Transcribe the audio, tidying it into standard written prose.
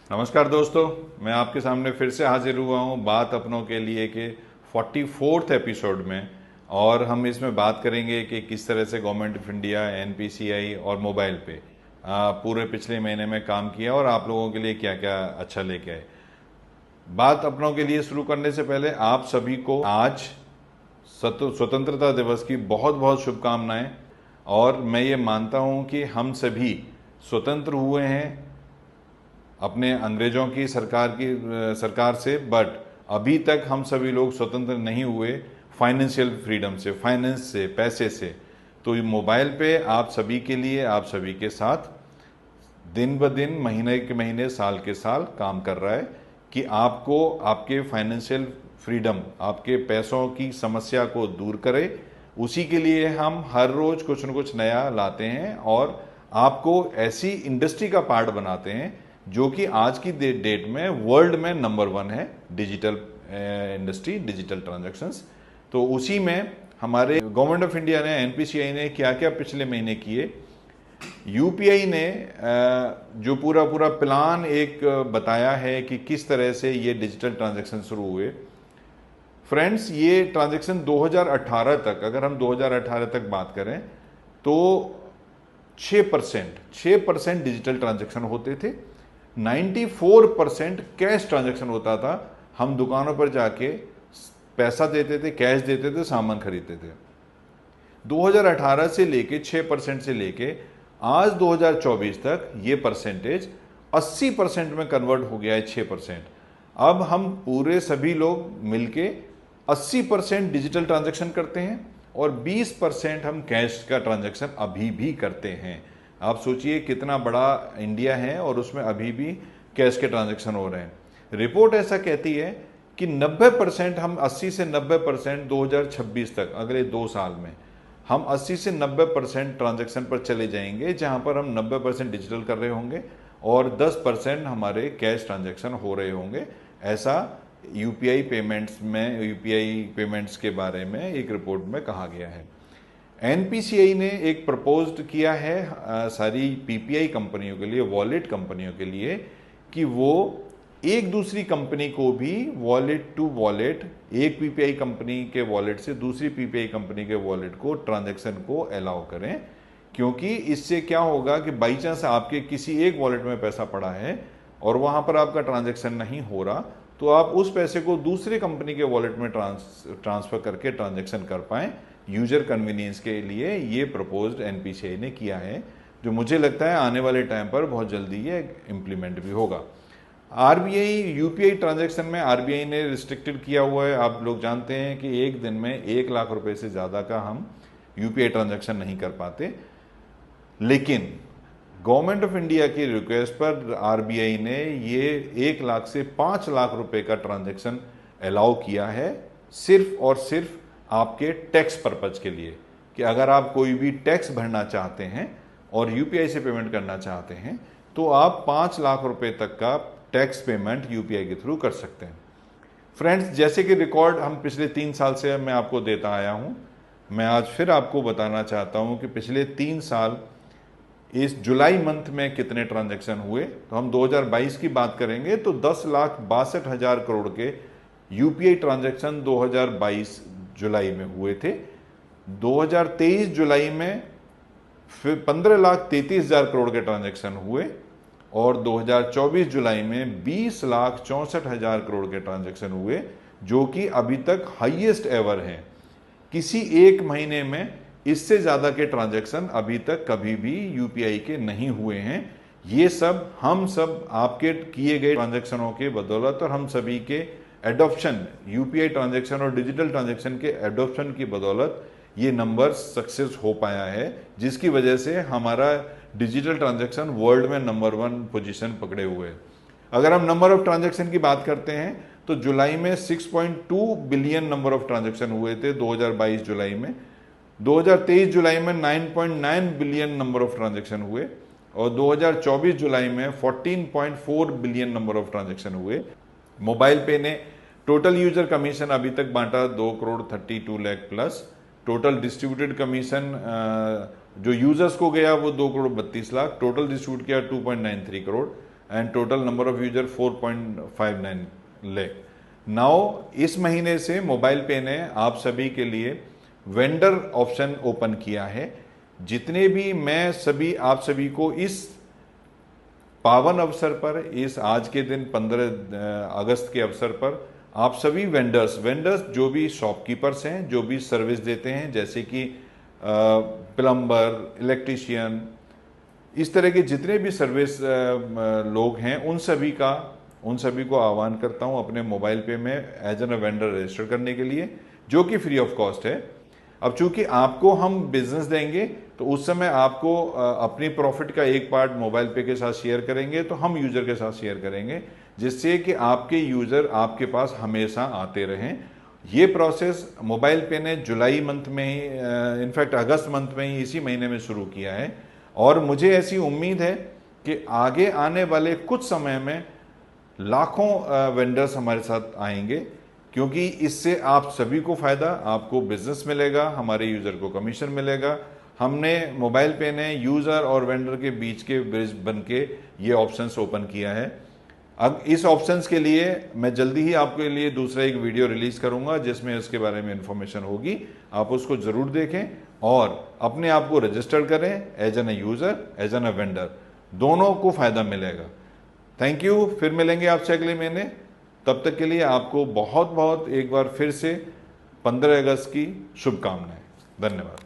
नमस्कार दोस्तों, मैं आपके सामने फिर से हाजिर हुआ हूँ बात अपनों के लिए के 44th एपिसोड में। और हम इसमें बात करेंगे कि किस तरह से गवर्नमेंट ऑफ इंडिया, एनपीसीआई और मोबाइल पे पूरे पिछले महीने में काम किया और आप लोगों के लिए क्या क्या अच्छा लेके आए। बात अपनों के लिए शुरू करने से पहले आप सभी को आज स्वतंत्रता दिवस की बहुत बहुत शुभकामनाएं। और मैं ये मानता हूँ कि हम सभी स्वतंत्र हुए हैं अपने अंग्रेजों की सरकार से, बट अभी तक हम सभी लोग स्वतंत्र नहीं हुए फाइनेंशियल फ्रीडम से, फाइनेंस से, पैसे से। तो ये मोबाइल पे आप सभी के लिए, आप सभी के साथ दिन ब दिन, महीने के महीने, साल के साल काम कर रहा है कि आपको आपके फाइनेंशियल फ्रीडम, आपके पैसों की समस्या को दूर करे। उसी के लिए हम हर रोज कुछ न कुछ नया लाते हैं और आपको ऐसी इंडस्ट्री का पार्ट बनाते हैं जो कि आज की डेट में वर्ल्ड में नंबर 1 है, डिजिटल इंडस्ट्री, डिजिटल ट्रांजैक्शंस। तो उसी में हमारे गवर्नमेंट ऑफ इंडिया ने, एनपीसीआई ने क्या क्या पिछले महीने किए। यूपीआई ने जो पूरा पूरा प्लान एक बताया है कि किस तरह से ये डिजिटल ट्रांजैक्शन शुरू हुए। फ्रेंड्स, ये ट्रांजैक्शन 2018 तक, अगर हम 2018 तक बात करें तो 6% डिजिटल ट्रांजैक्शन होते थे। 94% कैश ट्रांजैक्शन होता था। हम दुकानों पर जाके पैसा देते थे, कैश देते थे, सामान खरीदते थे। 2018 से लेके 6% से लेके आज 2024 तक ये परसेंटेज 80% में कन्वर्ट हो गया है, 6%। अब हम पूरे सभी लोग मिलके 80% डिजिटल ट्रांजैक्शन करते हैं और 20% हम कैश का ट्रांजैक्शन अभी भी करते हैं। आप सोचिए कितना बड़ा इंडिया है और उसमें अभी भी कैश के ट्रांजैक्शन हो रहे हैं। रिपोर्ट ऐसा कहती है कि 90%, हम 80 से 90% 2026 तक, अगले 2 साल में हम 80 से 90% ट्रांजैक्शन पर चले जाएंगे, जहां पर हम 90% डिजिटल कर रहे होंगे और 10% हमारे कैश ट्रांजैक्शन हो रहे होंगे। ऐसा यूपीआई पेमेंट्स के बारे में एक रिपोर्ट में कहा गया है। एनपीसीआई ने एक प्रपोज्ड किया है सारी पीपीआई कंपनियों के लिए, वॉलेट कंपनियों के लिए, कि वो एक दूसरी कंपनी को भी वॉलेट टू वॉलेट, एक पीपीआई कंपनी के वॉलेट से दूसरी पीपीआई कंपनी के वॉलेट को, ट्रांजैक्शन को अलाउ करें। क्योंकि इससे क्या होगा कि बाई चांस आपके किसी एक वॉलेट में पैसा पड़ा है और वहां पर आपका ट्रांजैक्शन नहीं हो रहा, तो आप उस पैसे को दूसरी कंपनी के वॉलेट में ट्रांसफर करके ट्रांजैक्शन कर पाएं। यूजर कन्वीनियंस के लिए ये प्रपोज्ड एनपीसीआई ने किया है, जो मुझे लगता है आने वाले टाइम पर बहुत जल्दी ये इम्प्लीमेंट भी होगा। आरबीआई, यूपीआई ट्रांजैक्शन में आरबीआई ने रिस्ट्रिक्टेड किया हुआ है। आप लोग जानते हैं कि एक दिन में 1 लाख रुपए से ज़्यादा का हम यूपीआई ट्रांजैक्शन नहीं कर पाते। लेकिन गवर्नमेंट ऑफ इंडिया की रिक्वेस्ट पर आरबीआई ने ये 1 लाख से 5 लाख रुपए का ट्रांजैक्शन अलाउ किया है, सिर्फ और सिर्फ आपके टैक्स पर्पज के लिए, कि अगर आप कोई भी टैक्स भरना चाहते हैं और यूपीआई से पेमेंट करना चाहते हैं तो आप 5 लाख रुपए तक का टैक्स पेमेंट यूपीआई के थ्रू कर सकते हैं। फ्रेंड्स, जैसे कि रिकॉर्ड हम पिछले 3 साल से मैं आपको देता आया हूं, मैं आज फिर आपको बताना चाहता हूं कि पिछले 3 साल इस जुलाई मंथ में कितने ट्रांजैक्शन हुए। तो हम 2022 की बात करेंगे तो 10,62,000 करोड़ के यूपीआई ट्रांजैक्शन 2022 जुलाई में हुए थे। 2023 जुलाई में फिर 15,33,000 करोड़ के ट्रांजैक्शन हुए और 2024 जुलाई में 20,64,000 करोड़ के ट्रांजैक्शन हुए, जो कि अभी तक हाईएस्ट एवर हैं। किसी एक महीने में इससे ज्यादा के ट्रांजैक्शन अभी तक कभी भी यूपीआई के नहीं हुए हैं। ये सब हम सब आपके किए गए ट्रांजैक्शनों के बदौलत और हम सभी के एडॉप्शन, यूपीआई ट्रांजैक्शन और डिजिटल ट्रांजैक्शन के एडॉप्शन की बदौलत ये नंबर सक्सेस हो पाया है, जिसकी वजह से हमारा डिजिटल ट्रांजैक्शन वर्ल्ड में नंबर 1 पोजीशन पकड़े हुए है। अगर हम नंबर ऑफ ट्रांजैक्शन की बात करते हैं तो जुलाई में 6.2 बिलियन नंबर ऑफ ट्रांजैक्शन हुए थे 2022 जुलाई में। 2023 जुलाई में 9.9 बिलियन नंबर ऑफ ट्रांजैक्शन हुए और 2024 जुलाई में 14.4 बिलियन नंबर ऑफ ट्रांजैक्शन हुए। मोबाइल पे ने टोटल यूजर कमीशन अभी तक बांटा 2,32,00,000 प्लस। टोटल डिस्ट्रीब्यूटेड कमीशन जो यूजर्स को गया वो 2,32,00,000। टोटल डिस्ट्रीब्यूट किया 2.93 crore. And total number of user 4.59 lakh. Now इस महीने से मोबाइल पे ने आप सभी के लिए वेंडर ऑप्शन ओपन किया है। जितने भी मैं सभी आप सभी को इस पावन अवसर पर, इस आज के दिन 15 अगस्त के अवसर पर आप सभी वेंडर्स जो भी शॉपकीपर्स हैं, जो भी सर्विस देते हैं, जैसे कि प्लम्बर, इलेक्ट्रीशियन, इस तरह के जितने भी सर्विस लोग हैं, उन सभी को आह्वान करता हूं अपने मोबाइल पे में एज एन वेंडर रजिस्टर करने के लिए, जो कि फ्री ऑफ कॉस्ट है। अब चूंकि आपको हम बिजनेस देंगे तो उस समय आपको अपनी प्रॉफिट का एक पार्ट मोबाइल पे के साथ शेयर करेंगे, तो हम यूजर के साथ शेयर करेंगे, जिससे कि आपके यूजर आपके पास हमेशा आते रहें। ये प्रोसेस मोबाइल पे ने जुलाई मंथ में ही, इनफैक्ट अगस्त मंथ में ही, इसी महीने में शुरू किया है। और मुझे ऐसी उम्मीद है कि आगे आने वाले कुछ समय में लाखों वेंडर्स हमारे साथ आएंगे, क्योंकि इससे आप सभी को फायदा, आपको बिजनेस मिलेगा, हमारे यूजर को कमीशन मिलेगा। हमने मोबाइल पे ने यूजर और वेंडर के बीच के ब्रिज बन के ये ऑप्शंस ओपन किया है। अब इस ऑप्शंस के लिए मैं जल्दी ही आपके लिए दूसरा एक वीडियो रिलीज करूंगा, जिसमें इसके बारे में इंफॉर्मेशन होगी। आप उसको जरूर देखें और अपने आप को रजिस्टर करें as an user, as an vendor, दोनों को फायदा मिलेगा। Thank you. फिर मिलेंगे आपसे अगले महीने। तब तक के लिए आपको बहुत बहुत एक बार फिर से 15 अगस्त की शुभकामनाएं। धन्यवाद।